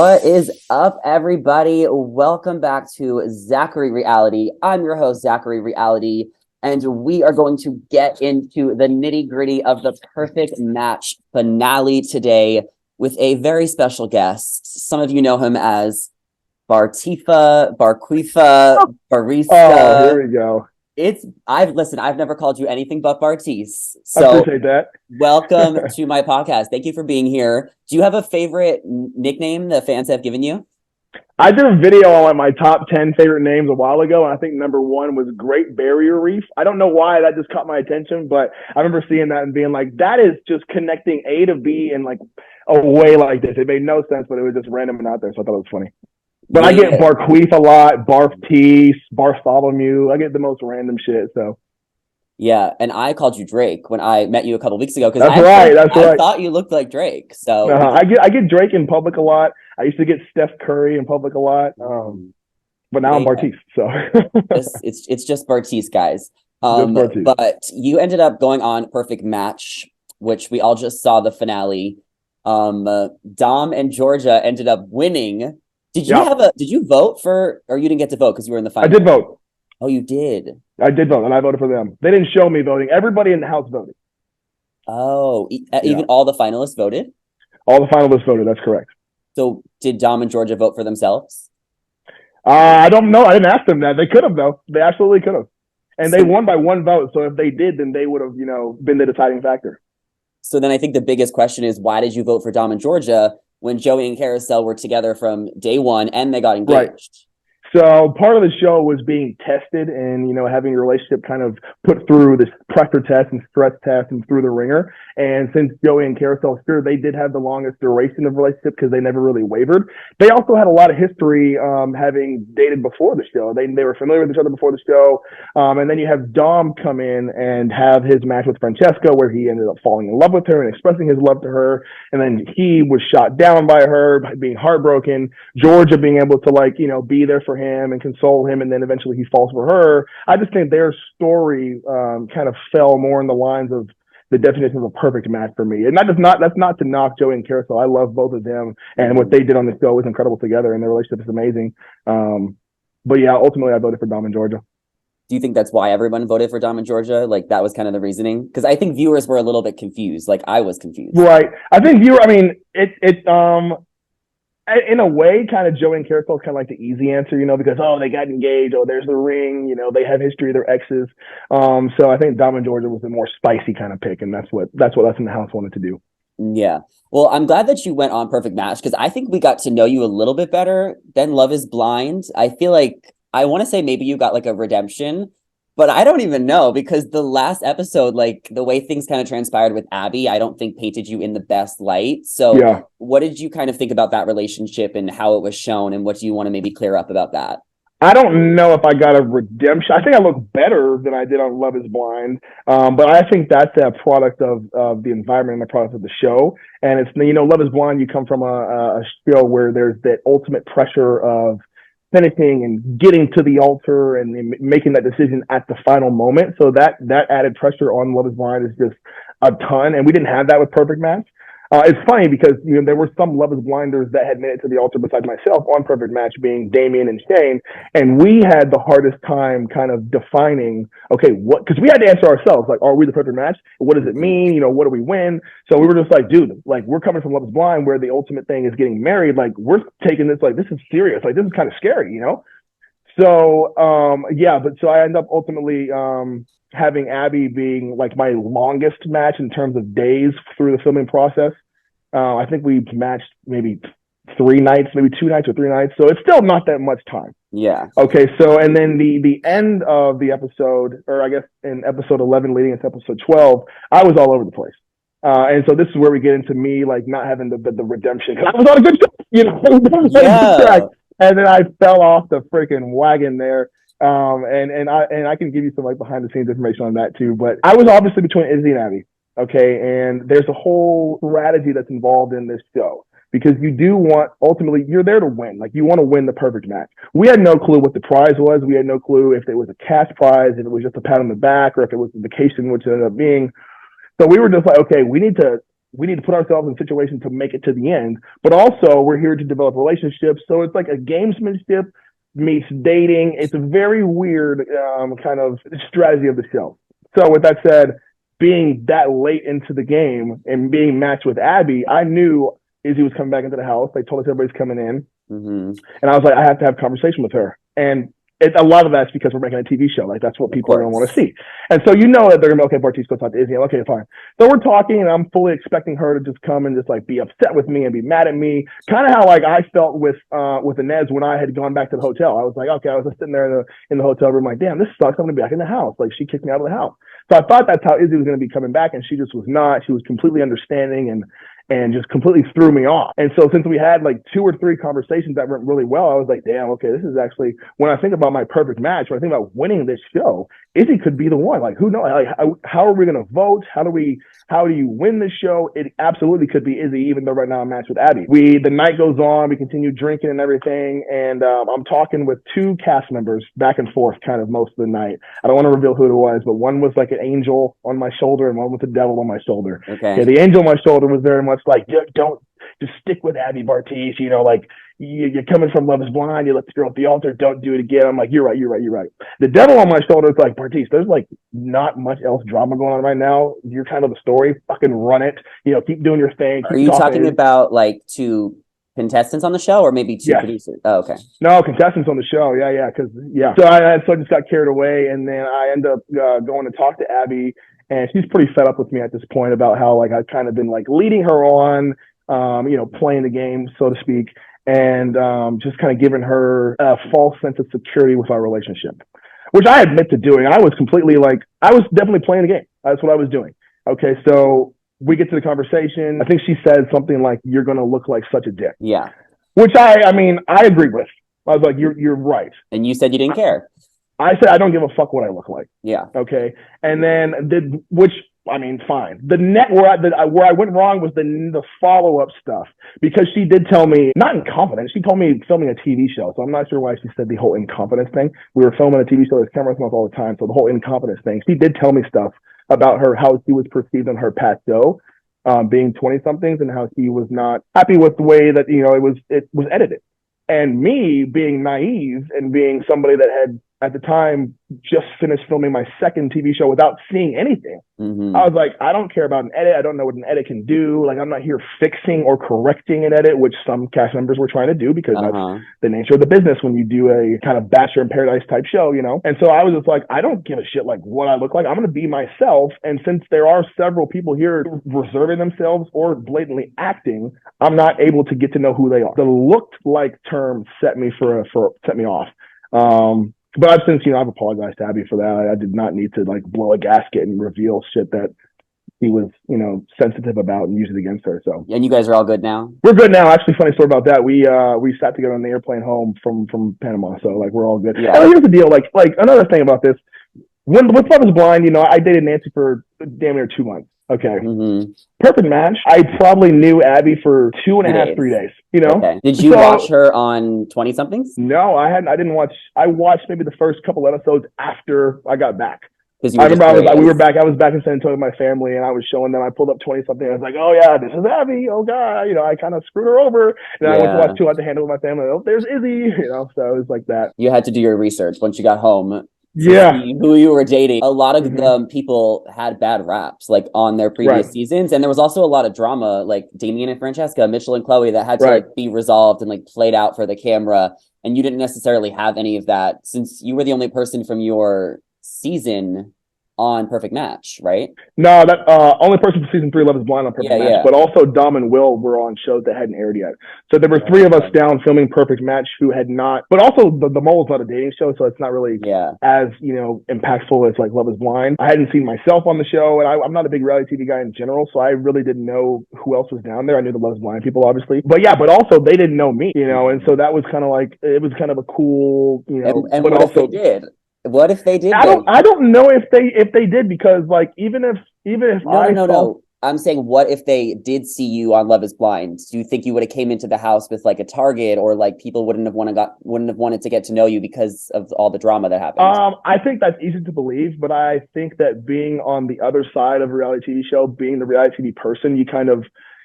What is up, everybody? Welcome back to Zachary Reality. I'm your host, Zachary Reality, and we are going to get into the nitty-gritty of the Perfect Match finale today with a very special guest. Some of you know him as Bartise, BARISTA. Oh, here we go. I've never called you anything but Bartise. I So appreciate that. welcome to my podcast. Thank you for being here. Do you have a favorite nickname the fans have given you? I did a video on my top 10 favorite names a while ago, and I think number one was Great Barrier Reef. I don't know why that just caught my attention, but I remember seeing that and being like, that is just connecting A to B in like a way like this. It made no sense, but it was just random and out there, so I thought it was funny. But I get Barqueef a lot, Bartise, Bartholomew. I get the most random shit, so. Yeah, and I called you Drake when I met you a couple weeks ago because I thought you looked like Drake. So I get Drake in public a lot. I used to get Steph Curry in public a lot. But now I'm Bartise, so it's just Bartise, guys. Bartise. But you ended up going on Perfect Match, which we all just saw the finale. Dom and Georgia ended up winning. Did you vote for, or you didn't get to vote because you were in the final? I did vote. Oh, you did? I did vote, and I voted for them. They didn't show me voting. Everybody in the house voted. Oh, even all the finalists voted? All the finalists voted, that's correct. So did Dom and Georgia vote for themselves? I don't know. I didn't ask them that. They could have, though. They absolutely could have. And they won by one vote, so if they did, then they would have, been the deciding factor. So then I think the biggest question is, why did you vote for Dom and Georgia when Joey and Kariselle were together from day one and they got engaged? Right. So part of the show was being tested and, having your relationship kind of put through this pressure test and stress test and through the ringer. And since Joey and Kariselle, sure, they did have the longest duration of relationship because they never really wavered. They also had a lot of history having dated before the show. They were familiar with each other before the show. And then you have Dom come in and have his match with Francesca where he ended up falling in love with her and expressing his love to her. And then he was shot down by her, being heartbroken. Georgia being able to be there for him and console him, and then eventually he falls for her. I just think their story kind of fell more in the lines of the definition of a perfect match for me. And that's not to knock Joey and Kariselle. I love both of them, and what they did on the show was incredible together, and their relationship is amazing. But yeah, ultimately I voted for Dom and Georgia. Do you think that's why everyone voted for Dom and Georgia? Like that was kind of the reasoning? Because I think viewers were a little bit confused. Like I was confused. Right. I think in a way, kind of Joey and Kariselle is kind of like the easy answer, because, they got engaged. Oh, there's the ring. They have history of their exes. So I think Dom and Georgia was the more spicy kind of pick, and that's what us in the house wanted to do. Yeah. Well, I'm glad that you went on Perfect Match because I think we got to know you a little bit better than Love is Blind. I feel like I want to say maybe you got like a redemption, but I don't even know because the last episode, like the way things kind of transpired with Abbey, I don't think painted you in the best light. So What did you kind of think about that relationship and how it was shown? And what do you want to maybe clear up about that? I don't know if I got a redemption. I think I look better than I did on Love is Blind. But I think that's a product of the environment and the product of the show. And it's, Love is Blind, you come from a show where there's that ultimate pressure of finishing and getting to the altar and making that decision at the final moment. So that added pressure on Love is Blind is just a ton. And we didn't have that with Perfect Match. It's funny because, there were some Love is Blinders that had made it to the altar besides myself on Perfect Match, being Damien and Shane. And we had the hardest time kind of defining, okay, because we had to answer ourselves, like, are we the perfect match? What does it mean? What do we win? So we were just like, dude, like, we're coming from Love is Blind where the ultimate thing is getting married. Like, we're taking this, like, this is serious. Like, this is kind of scary, So, so I end up ultimately having Abbey being like my longest match in terms of days through the filming process. I think we matched maybe 3 nights, maybe 2 nights or 3 nights. So it's still not that much time. Yeah. Okay. So, and then the end of the episode, or I guess in episode 11 leading into episode 12, I was all over the place. And so this is where we get into me, like not having the redemption. Cause I was on a good track. And then I fell off the freaking wagon there. And I can give you some like behind the scenes information on that too. But I was obviously between Izzy and Abbey. Okay. And there's a whole strategy that's involved in this show because you do want, ultimately, you're there to win. Like you want to win the perfect match. We had no clue what the prize was. We had no clue if it was a cash prize, if it was just a pat on the back, or if it was a vacation, which it ended up being. So we were just like, okay, we need to we need to put ourselves in situations to make it to the end, but also we're here to develop relationships. So it's like a gamesmanship meets dating. It's a very weird kind of strategy of the show. So with that said, being that late into the game and being matched with Abbey, I knew Izzy was coming back into the house. They told us everybody's coming in. Mm-hmm. And I was like, I have to have a conversation with her. And a lot of that's because we're making a TV show. Like, that's what people are going to want to see. And so you know that they're going to be, okay, Bartise, go talk to Izzy. I'm, okay, fine. So we're talking, and I'm fully expecting her to just come and just, like, be upset with me and be mad at me. Kind of how, like, I felt with Ines when I had gone back to the hotel. I was like, okay, I was just sitting there in the hotel room like, damn, this sucks. I'm going to be back in the house. Like, she kicked me out of the house. So I thought that's how Izzy was going to be coming back, and she just was not. She was completely understanding and just completely threw me off. And so since we had like 2 or 3 conversations that went really well, I was like, damn, okay, this is actually, when I think about my perfect match, when I think about winning this show, Izzy could be the one. Like, who knows? Like, how are we going to vote? How do you win this show? It absolutely could be Izzy, even though right now I'm matched with Abbey. The night goes on, we continue drinking and everything, and I'm talking with 2 cast members back and forth kind of most of the night. I don't want to reveal who it was, but one was like an angel on my shoulder and one was the devil on my shoulder. Okay. The angel on my shoulder was very much like, don't just stick with Abbey, Bartise. You know, like, you're coming from Love is Blind. You let the girl at the altar. Don't do it again. I'm like, you're right. The devil on my shoulder is like, Bartise, there's like not much else drama going on right now. You're kind of the story. Fucking run it. You know, keep doing your thing. Are you talking about like 2 contestants on the show, or maybe 2 producers? Oh, okay. No, contestants on the show. Yeah. So I just got carried away, and then I end up going to talk to Abbey, and she's pretty fed up with me at this point about how, like, I've kind of been like leading her on, you know, playing the game, so to speak, and just kind of giving her a false sense of security with our relationship, which I admit to doing. I was completely like, I was definitely playing the game. That's what I was doing. Okay, so we get to the conversation. I think she said something like, "You're going to look like such a dick." Yeah. Which I mean, I agree with. I was like, you're right. And you said you didn't care. I said, I don't give a fuck what I look like. Yeah. Okay. And then which, I mean, fine. The net where I went wrong was the follow-up stuff, because she did tell me, not incompetence, she told me filming a TV show. So I'm not sure why she said the whole incompetence thing. We were filming a TV show, there's cameras on us all the time. So the whole incompetence thing, she did tell me stuff about her, how she was perceived on her past show, being 20-somethings, and how she was not happy with the way that, you know, it was edited. And me being naive and being somebody that had, at the time, just finished filming my second TV show without seeing anything. Mm-hmm. I was like, I don't care about an edit. I don't know what an edit can do. Like, I'm not here fixing or correcting an edit, which some cast members were trying to do, because that's the nature of the business when you do a kind of Bachelor in Paradise type show, you know? And so I was just like, I don't give a shit like what I look like. I'm going to be myself. And since there are several people here reserving themselves or blatantly acting, I'm not able to get to know who they are. The looked like term set me off. But I've since, you know, I've apologized to Abbey for that. I did not need to like blow a gasket and reveal shit that he was, you know, sensitive about and use it against her. So, and you guys are all good now? We're good now. Actually, funny story about that. We sat together on the airplane home from Panama. So like, we're all good. Yeah. And here's the deal. Like another thing about this, with Love is Blind, you know, I dated Nancy for damn near 2 months. Okay. Mm-hmm. Perfect match. I probably knew Abbey for 2.5, 3 days, you know? Okay. Did you watch her on 20-somethings? No, I didn't watch. I watched maybe the first couple episodes after I got back. I remember I was back in San Antonio with my family, and I was showing them. I pulled up 20-something. I was like, oh yeah, this is Abbey. Oh god, you know, I kind of screwed her over. And I went to watch 2 at the Handle with my family. Oh, there's Izzy, you know. So it was like that. You had to do your research once you got home. Yeah, who you were dating. A lot of people had bad raps like on their previous seasons, and there was also a lot of drama, like Damien and Francesca, Mitchell and Chloe, that had to like be resolved and like played out for the camera. And you didn't necessarily have any of that, since you were the only person from your season on Perfect Match, right? No, that only person for season 3 Love is Blind on Perfect Match, but also Dom and Will were on shows that hadn't aired yet. So there were 3 of us down filming Perfect Match who had not, but also the Mole's not a dating show, so it's not really as, you know, impactful as like Love is Blind. I hadn't seen myself on the show, and I'm not a big reality TV guy in general, so I really didn't know who else was down there. I knew the Love is Blind people, obviously, but also they didn't know me, you know, and so that was kind of like, it was kind of a cool, you know, and but what also if they did? What if they did? I don't know if they did, because like even if no. I'm saying, what if they did see you on Love Is Blind? Do you think you would have came into the house with like a target, or like people wouldn't have wanted to get to know you because of all the drama that happened? I think that's easy to believe, but I think that being on the other side of a reality TV show, being the reality TV person,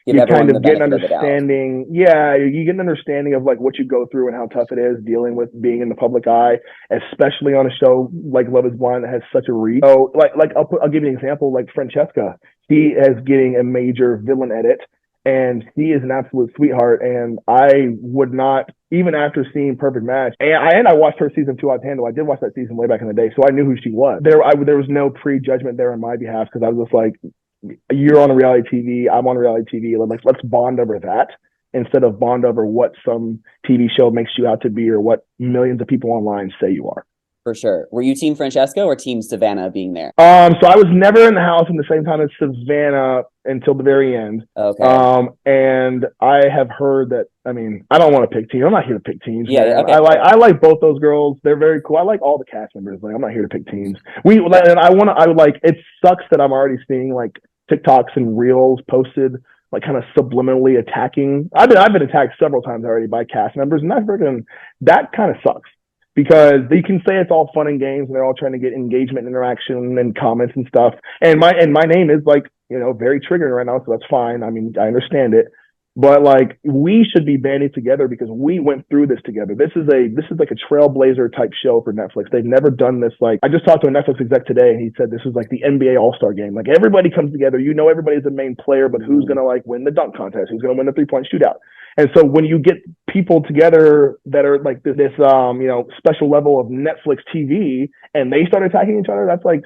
Give you kind everyone the of get an benefit of the doubt. understanding. Yeah, you get an understanding of like what you go through and how tough it is dealing with being in the public eye, especially on a show like Love Is Blind that has such a reach. So, I'll give you an example. Like Francesca, she is getting a major villain edit, and she is an absolute sweetheart. And I would not, even after seeing Perfect Match, and I watched her season 2 on Handle. I did watch that season way back in the day, so I knew who she was. There was no prejudgment there on my behalf because I was just like, you're on reality TV, I'm on reality TV. Let's bond over that instead of bond over what some TV show makes you out to be or what millions of people online say you are. For sure. Were you team Francesca or team Savannah being there? So I was never in the house in the same time as Savannah until the very end. Okay. And I have heard that. I mean, I don't want to pick teams. I'm not here to pick teams. Yeah. Man. Okay. I like both those girls. They're very cool. I like all the cast members. Like, I'm not here to pick teams. And I would like. It sucks that I'm already seeing like TikToks and reels posted like kind of subliminally attacking. I've been attacked several times already by cast members, and that kind of sucks because you can say it's all fun and games and they're all trying to get engagement, interaction, and comments and stuff. And my name is like, very triggering right now, so that's fine. I mean, I understand it. But like we should be banding together because we went through this together. This is like a trailblazer type show for Netflix. They've never done this. Like I just talked to a Netflix exec today and he said this is like the NBA All-Star game. Like everybody comes together. Everybody's the main player, but who's gonna like win the dunk contest? Who's gonna win the 3-point shootout? And so when you get people together that are like this special level of Netflix TV and they start attacking each other, that's like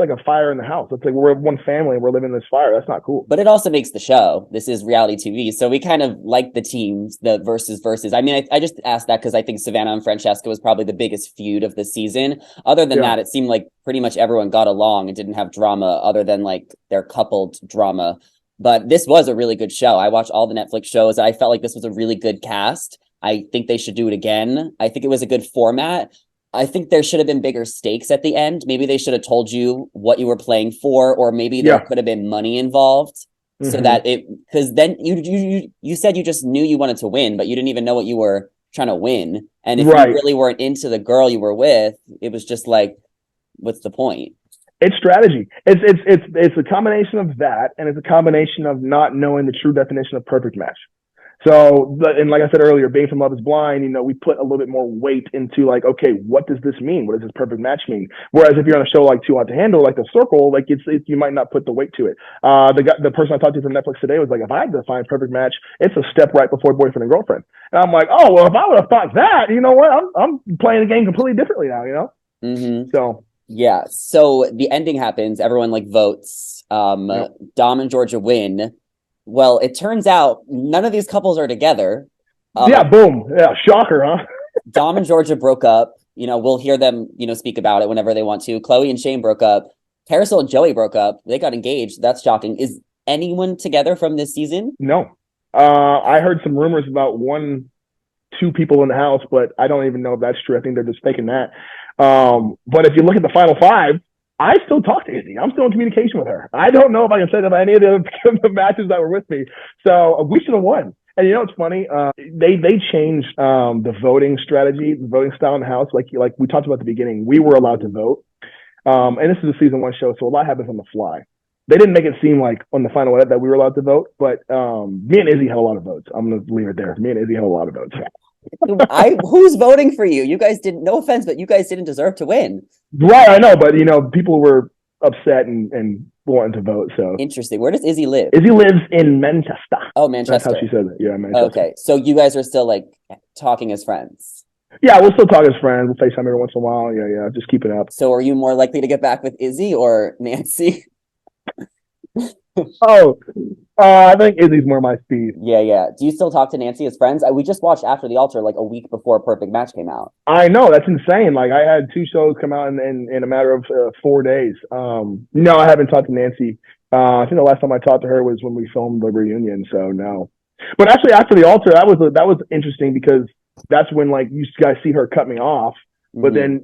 a fire in the house. It's like we're one family and we're living this fire. That's not cool. But it also makes the show. This is reality TV. So we kind of like the teams, the versus. I mean, I just asked that because I think Savannah and Francesca was probably the biggest feud of the season. Other than that, it seemed like pretty much everyone got along and didn't have drama other than like their coupled drama. But this was a really good show. I watched all the Netflix shows. I felt like this was a really good cast. I think they should do it again. I think it was a good format. I think there should have been bigger stakes at the end. Maybe they should have told you what you were playing for, or maybe there could have been money involved so that because then you said you just knew you wanted to win, but you didn't even know what you were trying to win. And if you really weren't into the girl you were with, it was just like, what's the point? It's strategy. It's a combination of that, and it's a combination of not knowing the true definition of perfect match. So, and like I said earlier, being from Love Is Blind, we put a little bit more weight into like, okay, what does this mean? What does this perfect match mean? Whereas if you're on a show like Too Hot to Handle, like The Circle, like you might not put the weight to it. The person I talked to from Netflix today was like, if I had to find perfect match, it's a step right before boyfriend and girlfriend. And I'm like, oh well, if I would have thought that, you know what? I'm playing the game completely differently now. So yeah. So the ending happens. Everyone like votes. Dom and Georgia win. Well, it turns out none of these couples are together. Boom. Yeah, shocker, huh? Dom and Georgia broke up. We'll hear them, speak about it whenever they want to. Chloe and Shane broke up. Kariselle and Joey broke up. They got engaged. That's shocking. Is anyone together from this season? No. I heard some rumors about 1-2 people in the house, but I don't even know if that's true. I think they're just faking that. But if you look at the final 5, I still talk to Izzy. I'm still in communication with her. I don't know if I can say that about any of the other matches that were with me. So we should have won. And it's funny. They changed the voting strategy, the voting style in the house. Like we talked about at the beginning, we were allowed to vote. And this is a season 1 show, so a lot happens on the fly. They didn't make it seem like on the final edit that we were allowed to vote, but me and Izzy had a lot of votes. I'm going to leave it there. Me and Izzy had a lot of votes. Who's voting for you? You guys didn't, no offense, but you guys didn't deserve to win. Right, I know, but people were upset and wanting to vote. So interesting. Where does Izzy live? Izzy lives in Manchester. Oh, Manchester. That's how she said it. Yeah, Manchester. Okay, so you guys are still like talking as friends. Yeah, we'll still talk as friends. We'll FaceTime every once in a while. Yeah, just keep it up. So are you more likely to get back with Izzy or Nancy? I think Izzy's more my speed. Yeah. Do you still talk to Nancy as friends? We just watched After the Altar like a week before Perfect Match came out. I know, that's insane. Like I had 2 shows come out in a matter of 4 days. No, I haven't talked to Nancy. I think the last time I talked to her was when we filmed the reunion. So no, but actually After the Altar, that was interesting because that's when like you guys see her cut me off. But Hmm. then,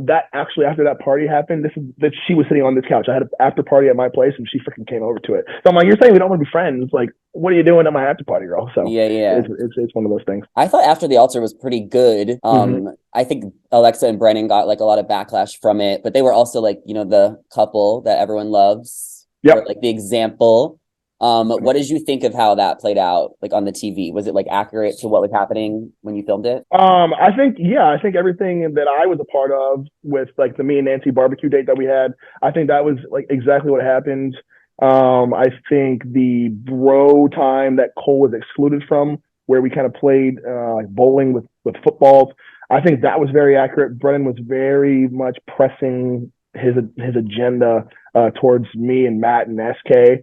that actually after that party happened, that she was sitting on this couch. I had an after party at my place, and she freaking came over to it. So I'm like, you're saying we don't want to be friends? Like, what are you doing at my after party, girl? So Yeah, yeah. it's one of those things. I thought After the Altar was pretty good. Mm-hmm. I think Alexa and Brennan got like a lot of backlash from it, but they were also like, the couple that everyone loves. They're Yep. like the example. What did you think of how that played out, like on the TV? Was it like accurate to what was happening when you filmed it? I think everything that I was a part of with like the me and Nancy barbecue date that we had, I think that was like exactly what happened. I think the bro time that Cole was excluded from, where we kind of played like bowling with footballs, I think that was very accurate. Brennan was very much pressing his agenda towards me and Matt and SK.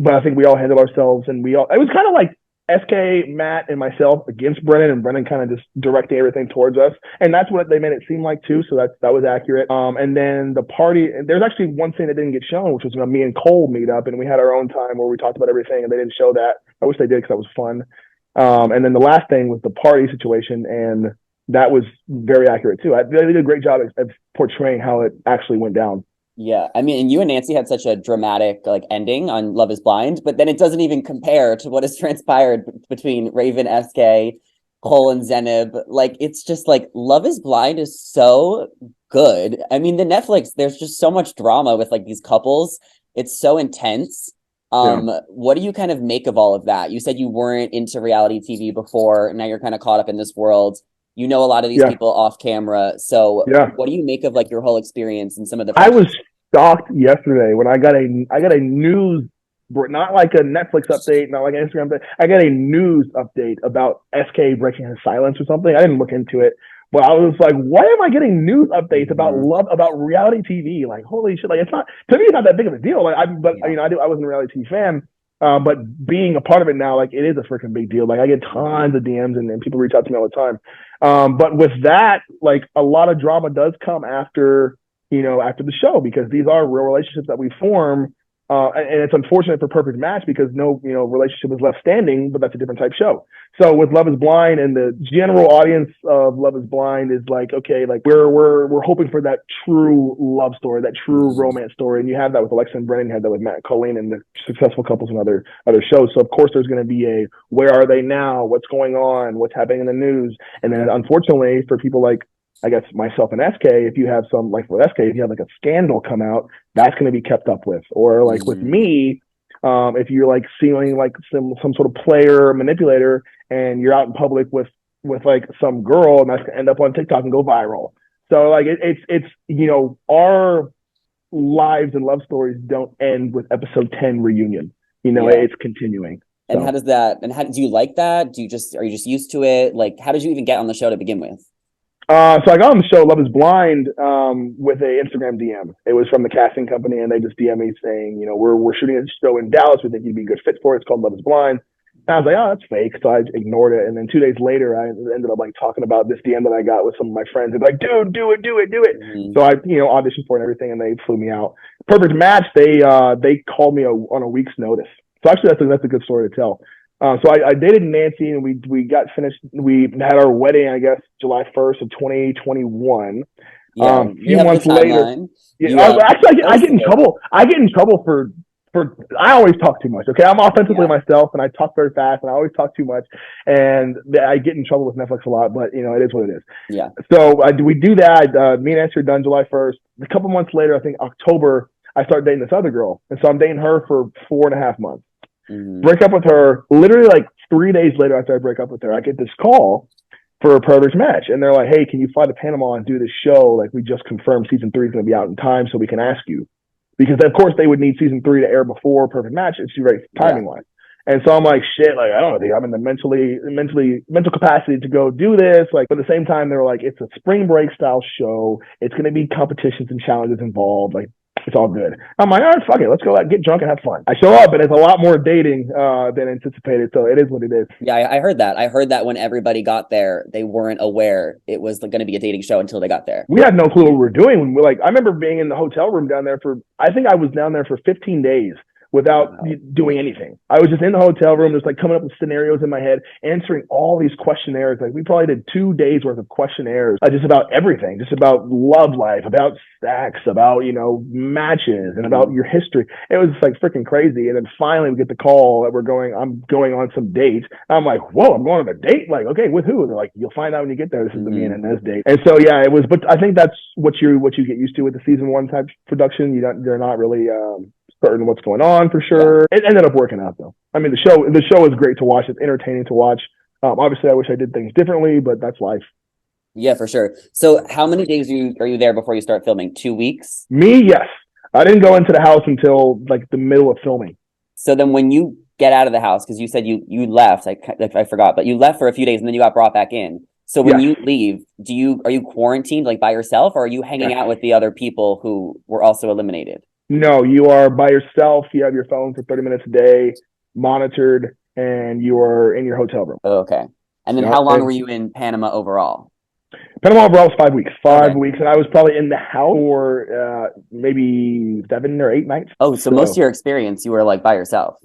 But I think we all handled ourselves, and it was kind of like SK, Matt, and myself against Brennan, and Brennan kind of just directing everything towards us. And that's what they made it seem like too. So that was accurate. And then the party, there's actually one thing that didn't get shown, which was when me and Cole meet up, and we had our own time where we talked about everything, and they didn't show that. I wish they did because that was fun. And then the last thing was the party situation, and that was very accurate too. They did a great job of portraying how it actually went down. Yeah, I mean, and you and Nancy had such a dramatic like ending on Love is Blind, but then it doesn't even compare to what has transpired between Raven, SK, Cole, and Zenib. Like, it's just like Love is Blind is so good. I mean, the Netflix, there's just so much drama with like these couples. It's so intense. Yeah. What do you kind of make of all of that? You said you weren't into reality TV before, now you're kind of caught up in this world. You know a lot of these Yeah. people off camera. So Yeah. what do you make of like your whole experience and some of the I was friendships? shocked yesterday when I got a news, not like a Netflix update, not like an Instagram update. I got a news update about SK breaking his silence or something. I didn't look into it, but I was like, why am I getting news updates about Mhm. love, about reality TV? Like, holy shit! Like, it's not, to me, it's not that big of a deal. Like, Yeah. I wasn't a reality TV fan. But being a part of it now, like it is a freaking big deal. Like I get tons of DMs and people reach out to me all the time. But with that, like a lot of drama does come after, after the show, because these are real relationships that we form. And it's unfortunate for Perfect Match because no, relationship is left standing, but that's a different type show. So with Love is Blind, and the general audience of Love is Blind is like, okay, like we're hoping for that true love story, that true Mhm. romance story. And you have that with Alexa and Brennan, you had that with Matt and Colleen, and the successful couples and other shows. So of course there's going to be a where are they now? What's going on? What's happening in the news? And then unfortunately for people like, I guess, myself and SK, if you have some, like with SK, if you have like a scandal come out, that's going to be kept up with. Or like with Mhm. me, if you're like seeing like some sort of player or manipulator, and you're out in public with like some girl, and that's going to end up on TikTok and go viral. So like it's our lives and love stories don't end with episode 10 reunion. Yeah. It's continuing. And how So does that, and how do you like that? Are you just used to it? Like, how did you even get on the show to begin with? So I got on the show Love is Blind with a Instagram DM. It was from the casting company, and they just DM me saying, we're shooting a show in Dallas. We think you'd be a good fit for it. It's called Love is Blind. And I was like, oh, that's fake. So I ignored it. And then 2 days later, I ended up like talking about this DM that I got with some of my friends. And like, dude, do it, do it, do it. Mhm. So I, auditioned for it and everything, and they flew me out. Perfect Match. They called me on a week's notice. So actually, that's a good story to tell. So I dated Nancy, and we got finished. We had our wedding, I guess, July 1st of 2021. Yeah, we Few have the months later, timeline. yeah. You Actually, I get posted in it. trouble. I get in trouble for. I always talk too much. Okay, I'm offensively Yeah. myself, and I talk very fast, and I always talk too much, and I get in trouble with Netflix a lot. But it is what it is. Yeah. So we do that. Me and Nancy are done July 1st. A couple months later, I think October, I start dating this other girl, and so I'm dating her for 4.5 months. Hmm. Break up with her. Literally, like 3 days later after I break up with her, I get this call for a Perfect Match, and they're like, "Hey, can you fly to Panama and do this show? Like, we just confirmed season 3 is going to be out in time, so we can ask you." Because of course they would need season 3 to air before Perfect Match. It's very Yeah. timing wise. And so I'm like, shit, like I don't know, I'm in the mental capacity to go do this. Like, but at the same time, they're like, it's a spring break style show. It's going to be competitions and challenges involved. Like, it's all good. I'm like, all right, fuck it, let's go out, get drunk and have fun. I show up, and it's a lot more dating than anticipated. So it is what it is. Yeah, I heard that. I heard that when everybody got there, they weren't aware it was going to be a dating show until they got there. We had no clue what we were doing when I remember being in the hotel room down there I think I was down there for 15 days without Wow. doing anything. I was just in the hotel room, just like coming up with scenarios in my head, answering all these questionnaires. Like we probably did 2 days worth of questionnaires, just about everything, just about love life, about sex, about, matches, and about your history. It was like freaking crazy. And then finally we get the call that I'm going on some dates. I'm like, whoa, I'm going on a date? Like, okay, with who? And they're like, you'll find out when you get there. This is the me and Ines date. And so yeah, it was, but I think that's what you get used to with the season one type production. They're not really certain what's going on for sure. Yeah. It ended up working out though. I mean, the show is great to watch. It's entertaining to watch. Obviously, I wish I did things differently, but that's life. Yeah, for sure. So how many days are you there before you start filming? 2 weeks? Me, yes. I didn't go into the house until like the middle of filming. So then when you get out of the house, because you said you left, I forgot, but you left for a few days and then you got brought back in. So when you leave, are you quarantined like by yourself, or are you hanging out with the other people who were also eliminated? No, you are by yourself. You have your phone for 30 minutes a day, monitored, and you are in your hotel room. Okay. And then how long were you in Panama overall? Panama overall was 5 weeks. 5 weeks, and I was probably in the house for maybe 7 or 8 nights. Oh, so most of your experience, you were like by yourself.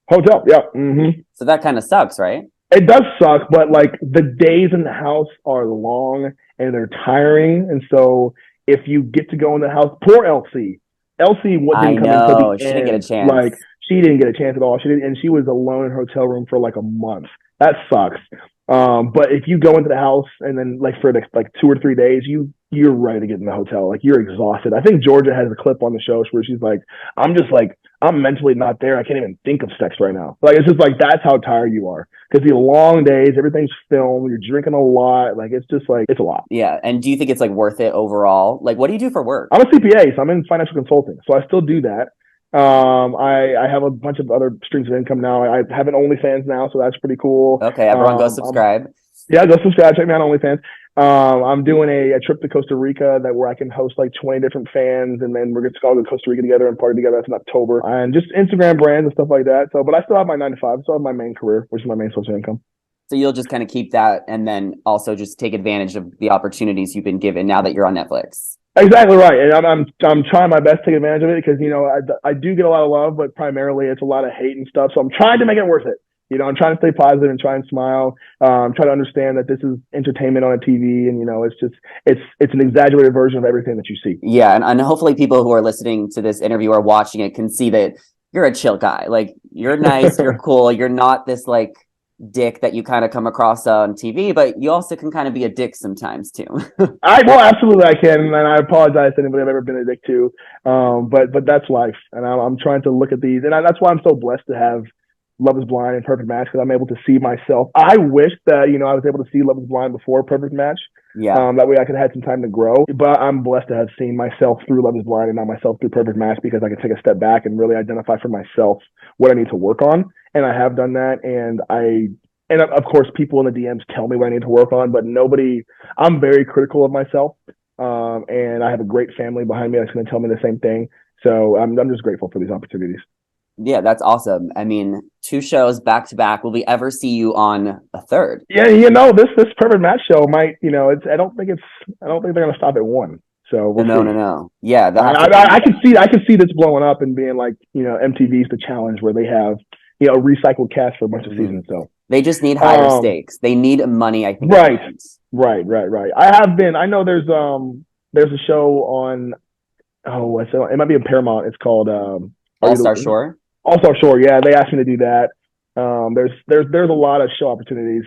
Hotel, yeah. Mm-hmm. So that kind of sucks, right? It does suck, but like the days in the house are long and they're tiring, and so if you get to go in the house, poor Elsie. Elsie didn't come until the end. She didn't get a chance. Like she didn't get a chance at all. She didn't, and she was alone in her hotel room for like a month. That sucks. But if you go into the house and then like for like 2 or 3 days, you're ready to get in the hotel. Like you're exhausted. I think Georgia has a clip on the show where she's like, I'm mentally not there. I can't even think of sex right now. Like it's just like that's how tired you are because the long days, everything's filmed. You're drinking a lot. Like it's just like it's a lot. Yeah. And do you think it's like worth it overall? Like, what do you do for work? I'm a CPA, so I'm in financial consulting, so I still do that. I have a bunch of other streams of income now. I have an OnlyFans now, so that's pretty cool. Okay, everyone go subscribe. Yeah, go subscribe. Check me out on OnlyFans. I'm doing a trip to Costa Rica where I can host like 20 different fans, and then we're going to all go to Costa Rica together and party together. That's in October, and just Instagram brands and stuff like that. So, but I still have my 9 to 5. I still have my main career, which is my main source of income. So you'll just kind of keep that, and then also just take advantage of the opportunities you've been given now that you're on Netflix. Exactly right, and I'm trying my best to take advantage of it because I do get a lot of love, but primarily it's a lot of hate and stuff. So I'm trying to make it worth it. I'm trying to stay positive and try and smile. Try to understand that this is entertainment on a TV, and it's an exaggerated version of everything that you see. Yeah, and hopefully people who are listening to this interview or watching it can see that you're a chill guy. Like you're nice, you're cool, you're not this like dick that you kind of come across on TV, but you also can kind of be a dick sometimes too. Absolutely I can, and I apologize to anybody I've ever been a dick to. But that's life, and I'm trying to look at these, and that's why I'm so blessed to have Love is Blind and Perfect Match because I'm able to see myself. I wish that I was able to see Love is Blind before Perfect Match. Yeah. That way I could have had some time to grow. But I'm blessed to have seen myself through Love is Blind and not myself through Perfect Match because I can take a step back and really identify for myself what I need to work on. And I have done that. And of course, people in the DMs tell me what I need to work on, but I'm very critical of myself. And I have a great family behind me that's going to tell me the same thing. So I'm just grateful for these opportunities. Yeah, that's awesome. I mean, 2 shows back to back. Will we ever see you on a third? Yeah, this Perfect Match show might, I don't think they're going to stop at 1. So we'll see. No. Yeah, I can see this blowing up and being like, MTV's The Challenge where they have, a recycled cast for a bunch of seasons. So they just need higher stakes. They need money, I think. Right. I know there's a show on, it might be in Paramount. It's called All-Star Shore. All-Star Shore, yeah, they asked me to do that. There's a lot of show opportunities.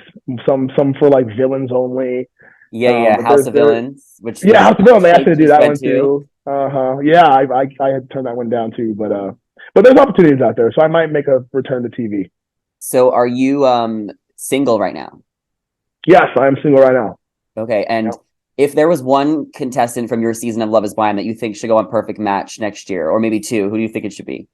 Some for like villains only. Yeah, House of Villains. House of Villains. They asked me to do that one too. Yeah, I had turned that one down too, but there's opportunities out there, so I might make a return to TV. So, are you single right now? Yes, I am single right now. Okay, and if there was one contestant from your season of Love Is Blind that you think should go on Perfect Match next year, or maybe 2, who do you think it should be?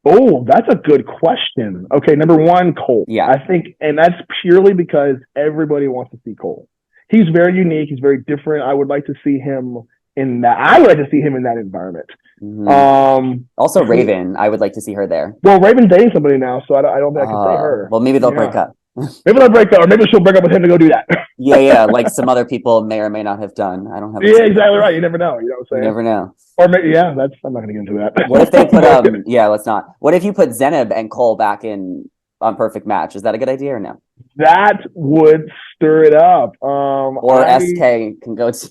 Oh, that's a good question. Okay, number 1, Cole. Yeah. I think, and that's purely because everybody wants to see Cole. He's very unique. He's very different. I would like to see him in that. I would like to see him in that environment. Mm-hmm. Also, Raven. I would like to see her there. Well, Raven's dating somebody now, so I don't think I can say her. Well, maybe they'll break up. Maybe they'll break up, or maybe she'll break up with him to go do that. Yeah, like some other people may or may not have done. I don't have. Yeah, exactly right. You never know. You know what I'm You saying? never know. Or maybe, yeah, that's. I'm not gonna get into that. What if they put yeah, let's not. What if you put Zeneb and Cole back in on Perfect Match? Is that a good idea or no? That would stir it up. Or SK can go to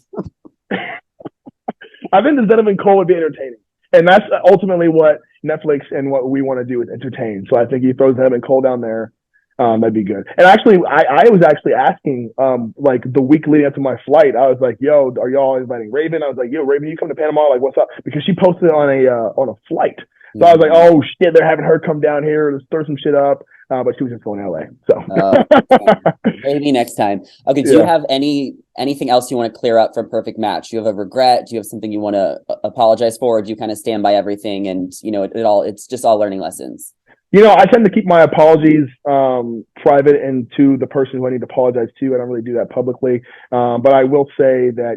I think the Zenith and Cole would be entertaining, and that's ultimately what Netflix and what we want to do is entertain. So I think he throws Zenith and Cole down there. That'd be good. And actually, I was actually asking, like the week leading up to my flight, I was like, "Yo, are y'all inviting Raven?" I was like, "Yo, Raven, you come to Panama? Like, what's up?" Because she posted on a flight. So I was like, "Oh shit, they're having her come down here. Let's stir some shit up." But she was just going to LA. So maybe next time. Okay, do you have anything else you want to clear up from Perfect Match? Do you have a regret? Do you have something you want to apologize for? Or do you kind of stand by everything and it's just all learning lessons? I tend to keep my apologies private and to the person who I need to apologize to. I don't really do that publicly. But I will say that,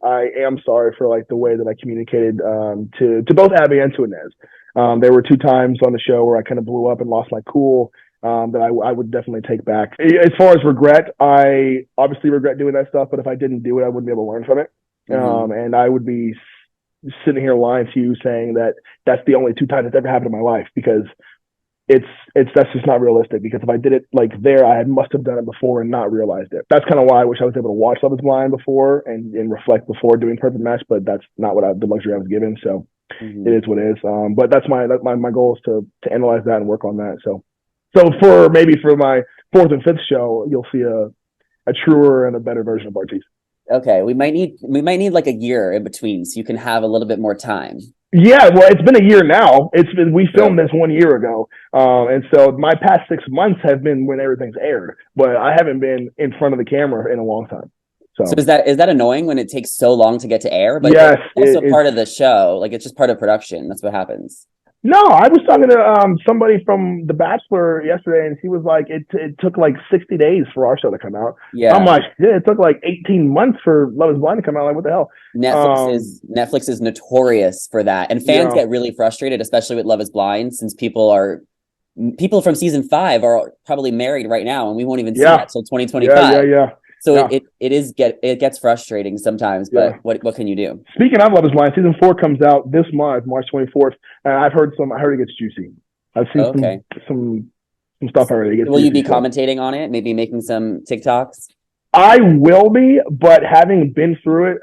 I am sorry for like the way that I communicated to both Abbey and to Ines. There were 2 times on the show where I kind of blew up and lost my cool that I would definitely take back. As far as regret, I obviously regret doing that stuff, but if I didn't do it, I wouldn't be able to learn from it. And I would be sitting here lying to you saying that that's the only 2 times it's ever happened in my life, because that's just not realistic, because if I did it like there, I must have done it before and not realized it. That's kind of why I wish I was able to watch Love Is Blind before and reflect before doing Perfect Match, but that's not the luxury I was given. So it is what it is. But that's my goal is to analyze that and work on that. So for my 4th and 5th show, you'll see a truer and a better version of Bartise. Okay, we might need like a year in between so you can have a little bit more time. Yeah, well, it's been a year now. We filmed this 1 year ago, and so my past 6 months have been when everything's aired, but I haven't been in front of the camera in a long time. So is that annoying when it takes so long to get to air? But yes, it's also part of the show. Like, it's just part of production. That's what happens. No, I was talking to somebody from The Bachelor yesterday, and he was like, it took like 60 days for our show to come out. Yeah. I'm like, it took like 18 months for Love Is Blind to come out. Like, what the hell? Netflix is notorious for that, and fans get really frustrated, especially with Love Is Blind, since people from season 5 are probably married right now, and we won't even see that till 2025. Yeah. So it gets frustrating sometimes, but what can you do? Speaking of Love Is Blind, season 4 comes out this month, March 24th, and I heard it gets juicy. I've seen some stuff already. Will you be commentating on it? Maybe making some TikToks? I will be, but having been through it,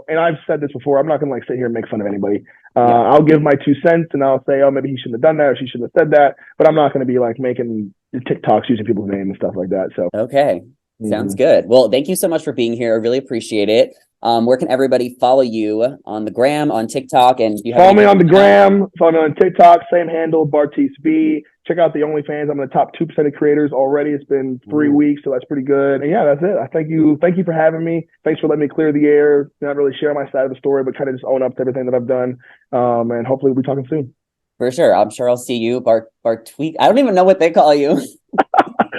and I've said this before, I'm not gonna sit here and make fun of anybody. I'll give my 2 cents and I'll say, oh, maybe he shouldn't have done that or she shouldn't have said that, but I'm not gonna be like making TikToks using people's names and stuff like that. So okay. Sounds good. Well, thank you so much for being here. I really appreciate it. Where can everybody follow you on the gram, on TikTok, and follow me on the gram, follow me on TikTok, same handle, Bartise B. Check out the OnlyFans. I'm in the top 2% of creators already. It's been 3 weeks, so that's pretty good. And yeah, that's it. I thank you for having me. Thanks for letting me clear the air, not really share my side of the story, but kind of just own up to everything that I've done. And hopefully we'll be talking soon. For sure. I'm sure I'll see you. Bartweek. I don't even know what they call you.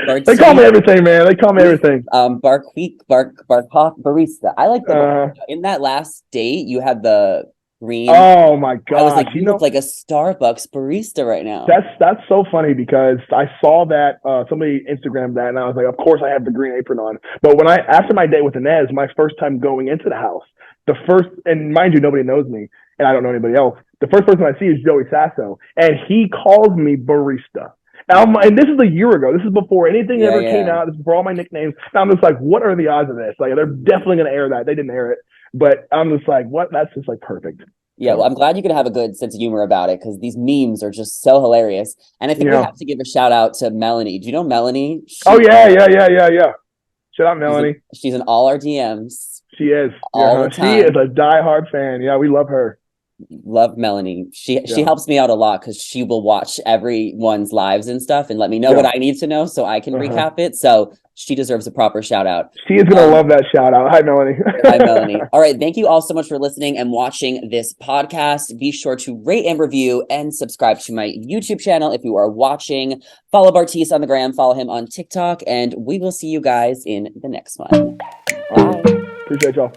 They call me everything, man. They call me everything. Barqueek, Barista. I like the in that last date you had the green. Oh my god! I was like, you look like a Starbucks barista right now. That's so funny because I saw that somebody Instagrammed that, and I was like, of course I have the green apron on. But after my date with Ines, my first time going into the house, and mind you, nobody knows me, and I don't know anybody else. The first person I see is Joey Sasso, and he calls me barista. And this is a year ago. This is before anything ever came out. This is before all my nicknames. And I'm just like, what are the odds of this? Like, they're definitely going to air that. They didn't air it. But I'm just like, what? That's just like perfect. Yeah, well, I'm glad you can have a good sense of humor about it because these memes are just so hilarious. And I think we have to give a shout out to Melanie. Do you know Melanie? Yeah. Shout out Melanie. She's in all our DMs. She is. All the time. She is a diehard fan. Yeah, we love her. Love Melanie. She helps me out a lot because she will watch everyone's lives and stuff and let me know what I need to know so I can recap it. So she deserves a proper shout out. She is gonna love that shout out. Hi, Melanie. Hi, Melanie. All right, thank you all so much for listening and watching this podcast. Be sure to rate and review and subscribe to my YouTube channel if you are watching. Follow Bartise on the gram. Follow him on TikTok, and we will see you guys in the next one. Bye. Appreciate y'all.